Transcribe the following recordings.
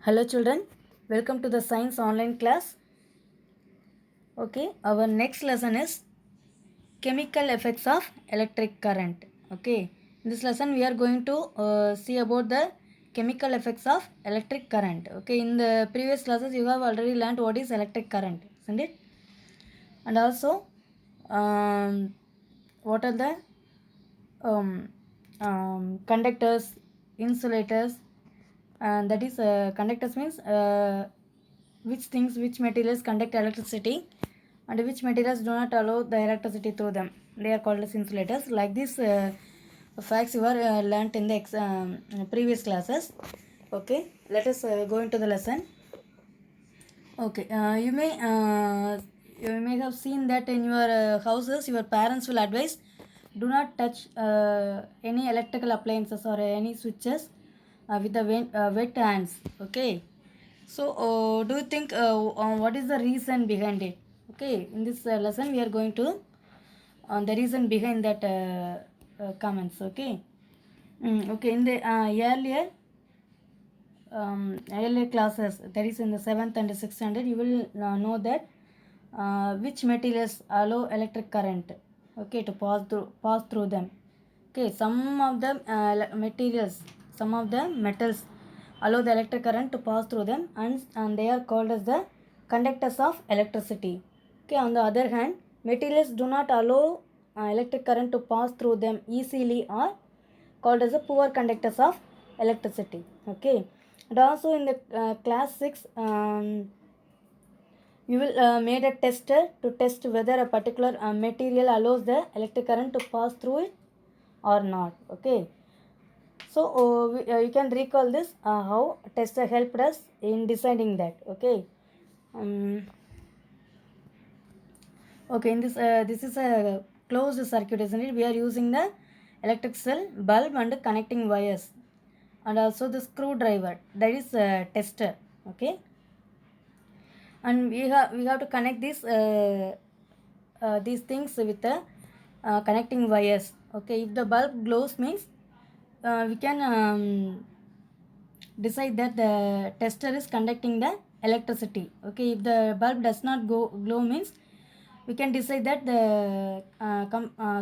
Hello children, welcome to the science online class. Okay, our next lesson is chemical effects of electric current. Okay, in this lesson we are going to see about the chemical effects of electric current. Okay, in the previous classes you have already learned what is electric current, isn't it? And also what are the um, conductors, insulators, and that is conductors means which materials conduct electricity and which materials do not allow the electricity through them. They are called as insulators. Like this facts you are learnt in the previous classes. Okay, let us go into the lesson. Okay, you may have seen that in your houses, your parents will advise do not touch any electrical appliances or any switches with the wet hands. Okay, so do you think what is the reason behind it? Okay, in this lesson we are going to the reason behind that comments. Okay, okay. In the earlier classes, that is in the 7th and 6th standard, you will know that which materials allow electric current, okay, to pass through them. Okay, some of the materials, some of the metals allow the electric current to pass through them, and they are called as the conductors of electricity. Okay, on the other hand, materials do not allow electric current to pass through them easily are called as the poor conductors of electricity. Okay, and also in the class 6, you will made a tester to test whether a particular material allows the electric current to pass through it or not. Okay, so you can recall this how tester helped us in deciding that. Okay, um, okay, in this is a closed circuit, isn't it? We are using the electric cell, bulb, and connecting wires, and also the screwdriver, that is tester. Okay, and we have to connect these things with the connecting wires. Okay, if the bulb glows means we can decide that the tester is conducting the electricity. Okay, if the bulb does not glow means we can decide that the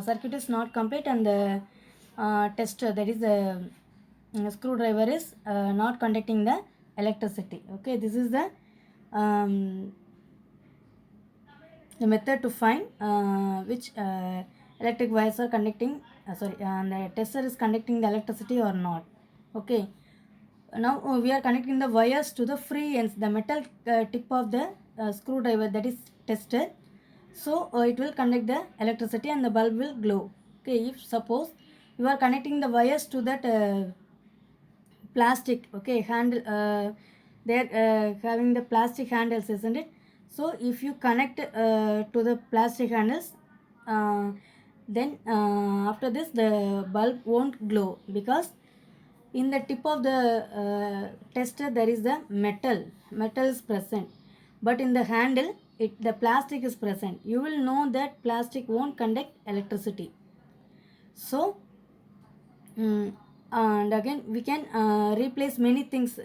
circuit is not complete, and the tester, that is the screwdriver, is not conducting the electricity. Okay, this is the method to find which electric wires are conducting, the tester is conducting the electricity or not. Okay, now we are connecting the wires to the free ends, the metal tip of the screwdriver, that is tester. So it will conduct the electricity and the bulb will glow. Okay, if suppose you are connecting the wires to that plastic, okay, handle, they are having the plastic handles, isn't it? So if you connect to the plastic handles, then after this the bulb won't glow, because in the tip of the tester there is the metal is present, but in the handle the plastic is present. You will know that plastic won't conduct electricity. So and again we can replace many things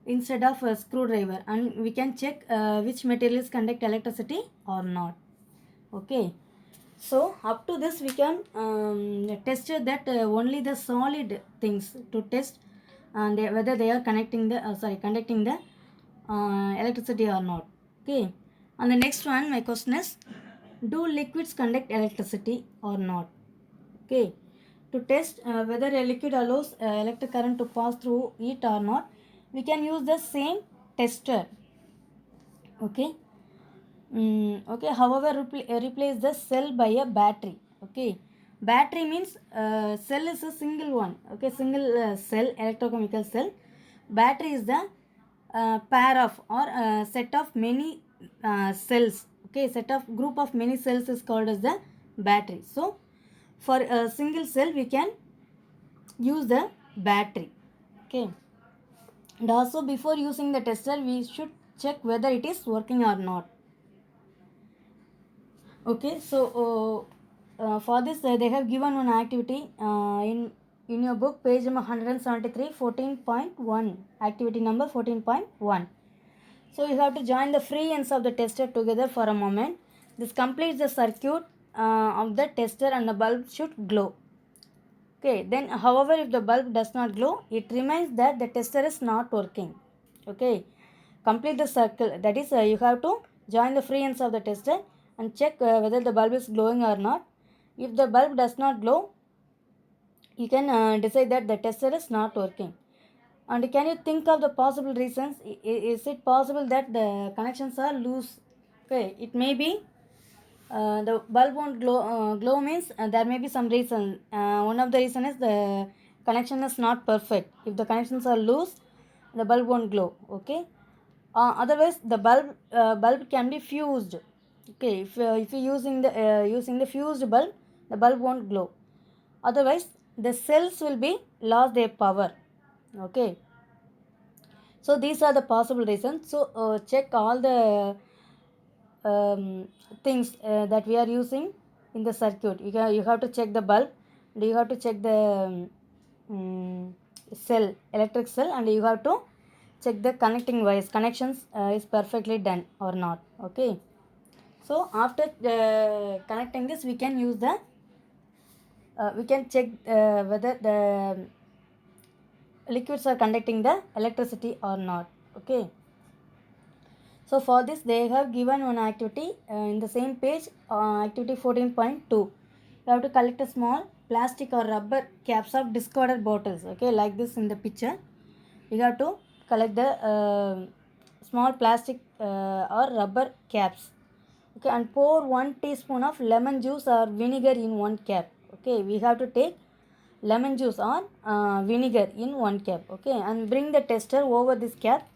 instead of a screwdriver, and we can check which materials conduct electricity or not. Okay, so up to this we can test that only the solid things to test, and whether they are connecting the conducting the electricity or not. Okay, and the next one, my question is, do liquids conduct electricity or not? Okay, to test whether a liquid allows electric current to pass through it or not, we can use the same tester. Okay, okay, however, replace the cell by a battery. Okay, battery means cell is a single one. Okay, single cell, electrochemical cell. Battery is the pair of or set of many cells. Okay, set of group of many cells is called as the battery. So for a single cell we can use the battery. Okay, and also before using the tester we should check whether it is working or not. Okay, so for this they have given one activity in in your book, page number 173, 14.1, activity number 14.1. So you have to join the free ends of the tester together for a moment. This completes the circuit of the tester and the bulb should glow. Okay, then however, if the bulb does not glow, it remains that the tester is not working. Okay, complete the circle. That is, you have to join the free ends of the tester and check whether the bulb is glowing or not. If the bulb does not glow, you can decide that the tester is not working. And can you think of the possible reasons? Is it possible that the connections are loose? Okay, it may be the bulb won't glow. Glow means there may be some reason. One of the reason is the connection is not perfect. If the connections are loose, the bulb won't glow. Okay. Otherwise, the bulb can be fused. Okay, if you're using the fused bulb, the bulb won't glow. Otherwise, the cells will be lost their power. Okay, so these are the possible reasons. So check all the things that we are using in the circuit. You have to check the bulb, and you have to check the cell, electric cell, and you have to check the connecting wires. Connections is perfectly done or not. Okay, so after connecting this, we can use the we can check whether the liquids are conducting the electricity or not. Okay, so for this they have given one activity in the same page, activity 14.2. You have to collect a small plastic or rubber caps of discarded bottles. Okay, like this in the picture. You have to collect the small plastic or rubber caps. Okay, and pour 1 teaspoon of lemon juice or vinegar in one cap. Okay, we have to take lemon juice or vinegar in one cap. Okay, and bring the tester over this cap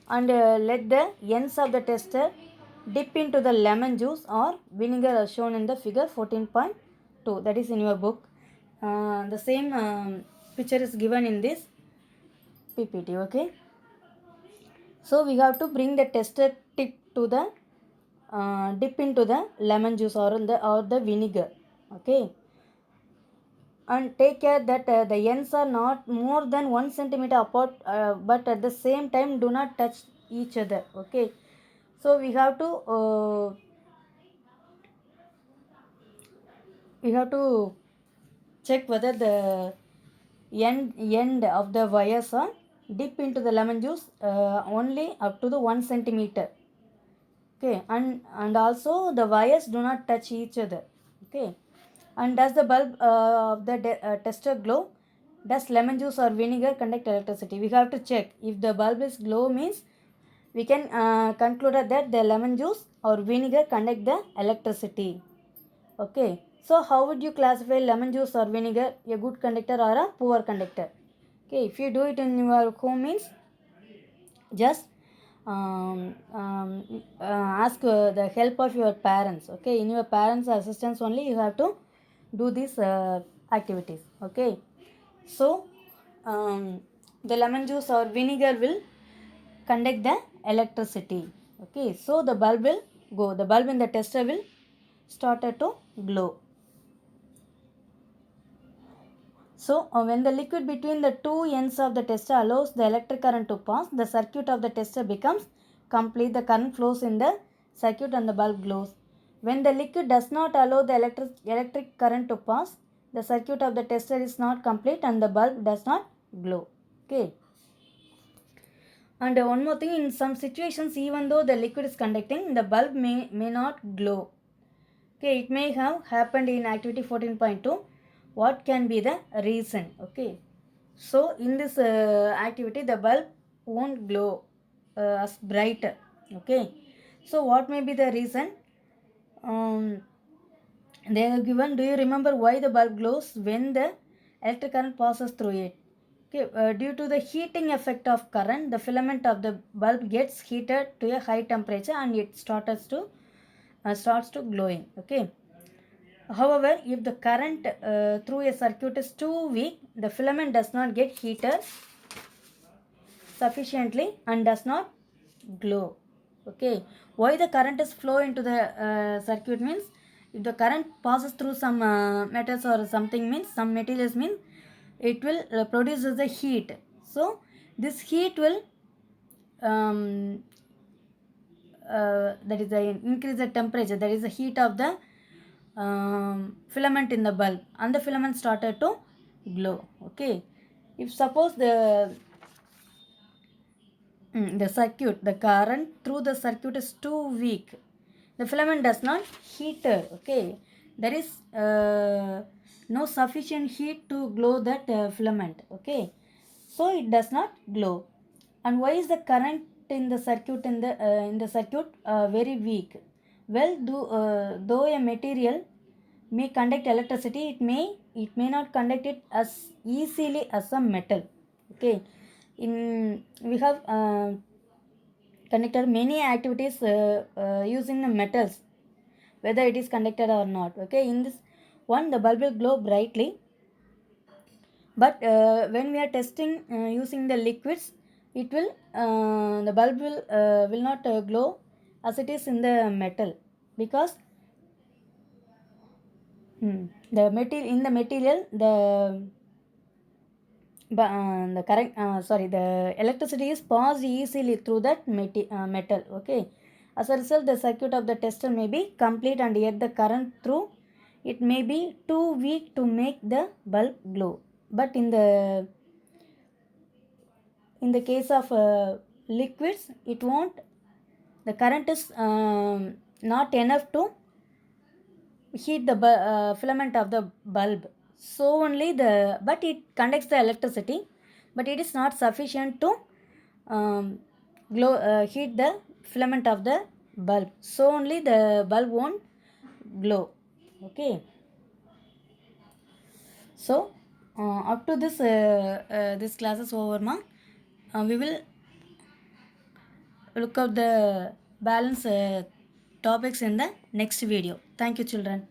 and let the ends of the tester dip into the lemon juice or vinegar as shown in the figure 14.2. That is in your book. The same picture is given in this PPT. Okay, so we have to bring the tester tip to the dip into the lemon juice or the vinegar. Okay, and take care that the ends are not more than 1 centimeter apart, but at the same time do not touch each other. Okay, so we have to check whether the end of the wires are dip into the lemon juice only up to the 1 centimeter. Okay, and also the wires do not touch each other. Okay, and does the bulb of the tester glow? Does lemon juice or vinegar conduct electricity? We have to check. If the bulb is glow means we can conclude that the lemon juice or vinegar conduct the electricity. Okay, so how would you classify lemon juice or vinegar, a good conductor or a poor conductor? Okay, if you do it in your home means just ask the help of your parents. Okay, in your parents assistance only you have to do these activities. Okay, so the lemon juice or vinegar will conduct the electricity. Okay, so the bulb will go, the bulb in the tester will start to glow. So when the liquid between the two ends of the tester allows the electric current to pass, the circuit of the tester becomes complete. The current flows in the circuit and the bulb glows. When the liquid does not allow the electric current to pass, the circuit of the tester is not complete and the bulb does not glow. Okay. And one more thing, in some situations, even though the liquid is conducting, the bulb may not glow. Okay, it may have happened in activity 14.2. What can be the reason? Okay, so in this activity, the bulb won't glow as bright. Okay, so what may be the reason? They have given. Do you remember why the bulb glows when the electric current passes through it? Okay, due to the heating effect of current, the filament of the bulb gets heated to a high temperature and it starts to glowing. Okay. However, if the current through a circuit is too weak, the filament does not get heated sufficiently and does not glow. Okay, why the current is flow into the circuit means if the current passes through some metals or something means some materials means it will produce the heat. So this heat will that is the increase the temperature, that is the heat of the filament in the bulb, and the filament started to glow. Okay, if suppose the circuit, the current through the circuit is too weak, the filament does not heater. Okay, there is no sufficient heat to glow that filament. Okay, so it does not glow. And why is the current in the circuit in the circuit very weak? Well, though a material may conduct electricity, it may not conduct it as easily as a metal. Okay, in we have conducted many activities using the metals, whether it is conducted or not. Okay, in this one, the bulb will glow brightly, but when we are testing using the liquids, it will the bulb will not glow as it is in the metal, because the material in the material, the correct sorry, the electricity is passed easily through that metal. Okay, as a result, the circuit of the tester may be complete, and yet the current through it may be too weak to make the bulb glow. But in the case of liquids, it won't, the current is not enough to heat the filament of the bulb. So only the, but it conducts the electricity, but it is not sufficient to glow heat the filament of the bulb. So only the bulb won't glow. Okay, so up to this class is over, ma. We will look up the balance topics in the next video. Thank you, children.